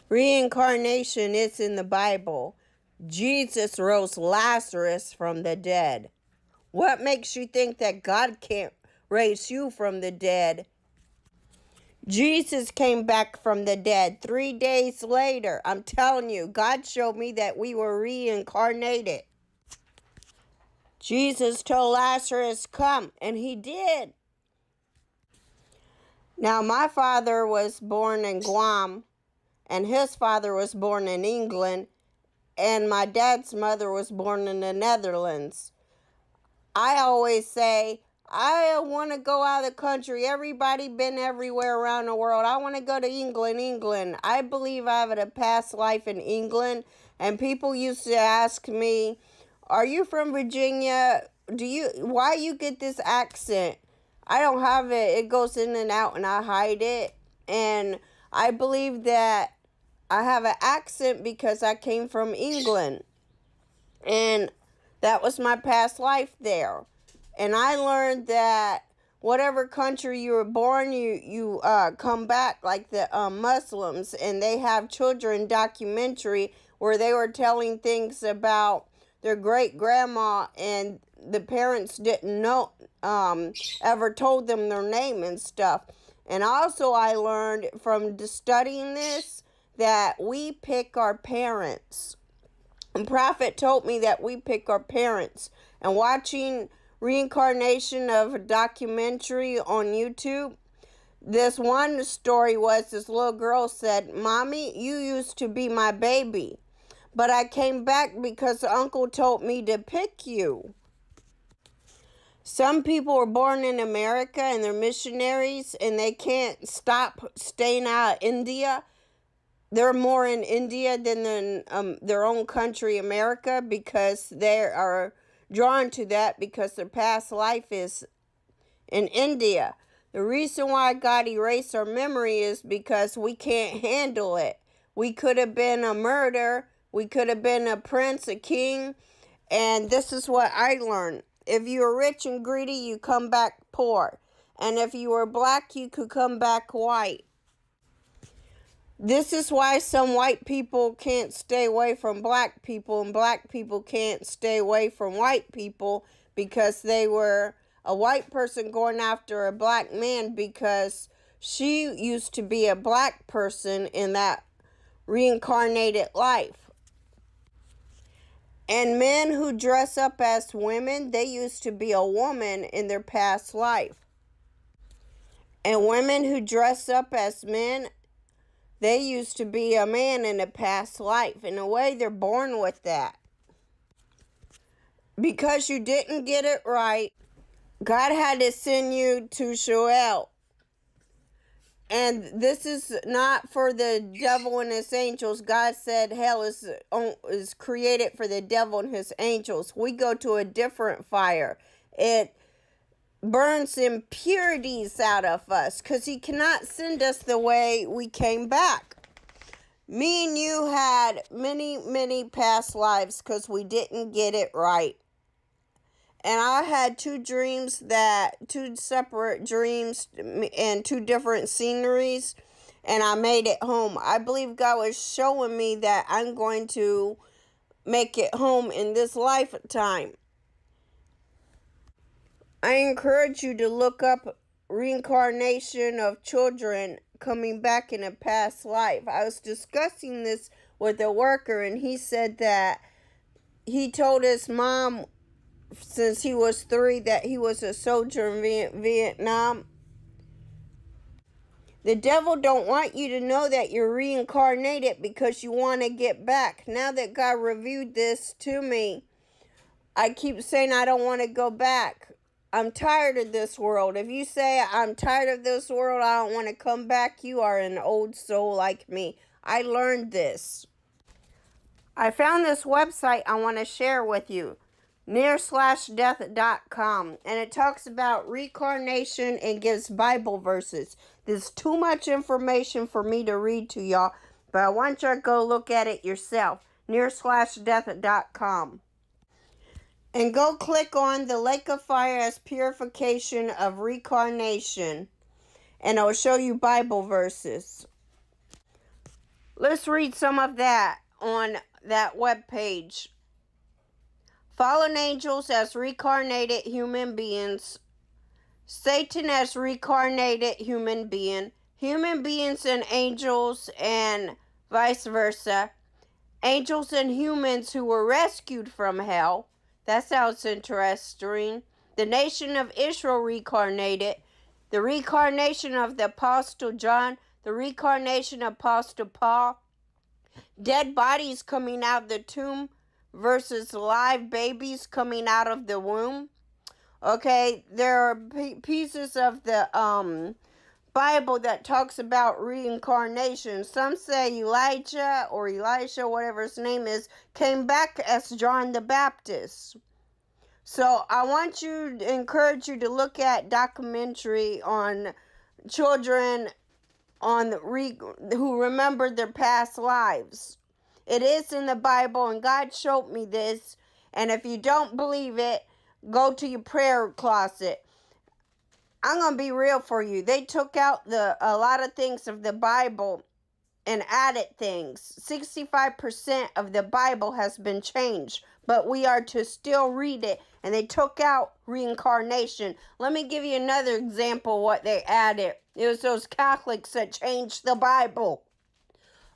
Reincarnation is in the Bible. Jesus rose Lazarus from the dead. What makes you think that God can't raise you from the dead? Jesus came back from the dead 3 days later. I'm telling you, God showed me that we were reincarnated. Jesus told Lazarus, come, and he did. Now, my father was born in Guam, and his father was born in England, and my dad's mother was born in the Netherlands. I always say, I want to go out of the country. Everybody been everywhere around the world. I want to go to England. I believe I have a past life in England, and people used to ask me, are you from Virginia? Why you get this accent? I don't have it. It goes in and out, and I hide it. And I believe that I have an accent because I came from England. And that was my past life there. And I learned that whatever country you were born, you come back, like the Muslims. And they have children documentary where they were telling things about their great-grandma, and the parents didn't know, ever told them their name and stuff. And also I learned from studying this that we pick our parents. And Prophet told me that we pick our parents. And watching Reincarnation of a documentary on YouTube, this one story was this little girl said, Mommy, you used to be my baby, but I came back because Uncle told me to pick you. Some people were born in America and they're missionaries and they can't stop staying out of India. They're more in India than in their own country, America, because they are drawn to that because their past life is in India. The reason why God erased our memory is because we can't handle it. We could have been a murderer. We could have been a prince, a king. And this is what I learned. If you were rich and greedy, you come back poor. And if you were black, you could come back white. This is why some white people can't stay away from black people, and black people can't stay away from white people, because they were a white person going after a black man because she used to be a black person in that reincarnated life. And men who dress up as women, they used to be a woman in their past life. And women who dress up as men, they used to be a man in a past life. In a way, they're born with that. Because you didn't get it right, God had to send you to Sheol. And this is not for the devil and his angels. God said hell is created for the devil and his angels. We go to a different fire. It burns impurities out of us because he cannot send us the way we came back. Me and you had many past lives because we didn't get it right. And I had two separate dreams and two different sceneries, and I made it home. I believe God was showing me that I'm going to make it home in this lifetime. I encourage you to look up reincarnation of children coming back in a past life. I was discussing this with a worker, and he said that he told his mom since he was 3 that he was a soldier in Vietnam. The devil don't want you to know that you're reincarnated because you want to get back. Now that God revealed this to me, I keep saying I don't want to go back. I'm tired of this world. If you say I'm tired of this world, I don't want to come back, you are an old soul like me. I learned this. I found this website I want to share with you. near/death.com, and it talks about reincarnation and gives Bible verses. There's too much information for me to read to y'all, but I want you to go look at it yourself. near/death.com. And go click on the lake of fire as purification of reincarnation, and it will show you Bible verses. Let's read some of that on that webpage. Fallen angels as reincarnated human beings. Satan as reincarnated human being. Human beings and angels and vice versa. Angels and humans who were rescued from hell. That sounds interesting. The nation of Israel reincarnated. The reincarnation of the Apostle John. The reincarnation of Apostle Paul. Dead bodies coming out of the tomb versus live babies coming out of the womb. Okay, there are pieces of the Bible that talks about reincarnation. Some say Elijah or Elisha, whatever his name is, came back as John the Baptist. So I want you to encourage you to look at documentary on children who remembered their past lives. It is in the Bible, and God showed me this. And if you don't believe it, go to your prayer closet. I'm going to be real for you. They took out a lot of things of the Bible and added things. 65% of the Bible has been changed, but we are to still read it. And they took out reincarnation. Let me give you another example of what they added. It was those Catholics that changed the Bible.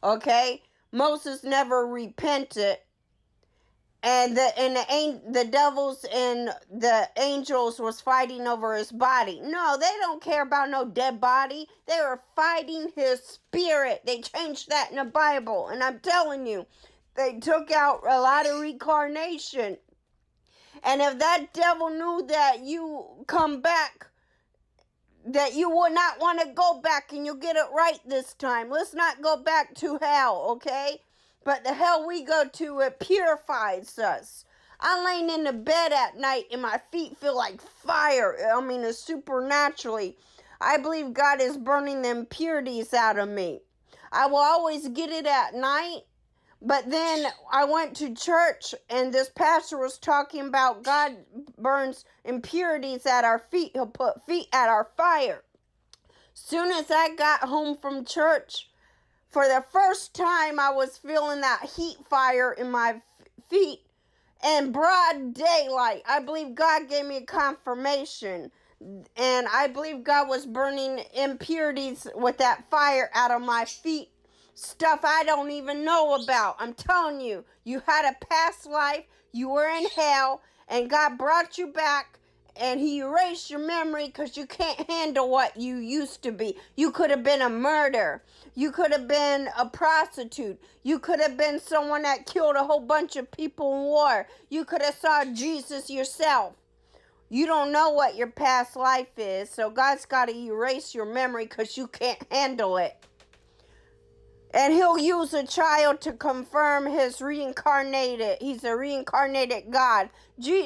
Okay? Moses never repented. And the devils and the angels was fighting over his body. No, they don't care about no dead body. They were fighting his spirit. They changed that in the Bible. And I'm telling you, they took out a lot of reincarnation. And if that devil knew that you come back, that you will not want to go back and you'll get it right this time. Let's not go back to hell, okay? But the hell we go to, it purifies us. I'm laying in the bed at night and my feet feel like fire. I mean, it's supernaturally. I believe God is burning the impurities out of me. I will always get it at night. But then I went to church and this pastor was talking about God burns impurities at our feet. He'll put feet at our fire. Soon as I got home from church, for the first time I was feeling that heat fire in my feet in broad daylight. I believe God gave me a confirmation. And I believe God was burning impurities with that fire out of my feet. Stuff I don't even know about. I'm telling you, you had a past life, you were in hell, and God brought you back, and he erased your memory because you can't handle what you used to be. You could have been a murderer. You could have been a prostitute. You could have been someone that killed a whole bunch of people in war. You could have saw Jesus yourself. You don't know what your past life is, so God's got to erase your memory because you can't handle it. And he'll use a child to confirm his reincarnated. He's a reincarnated God.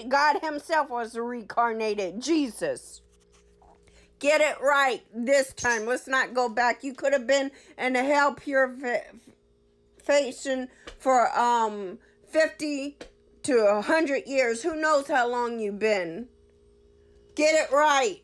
God himself was a reincarnated Jesus. Get it right this time. Let's not go back. You could have been in a hell purification for 50 to 100 years. Who knows how long you've been. Get it right.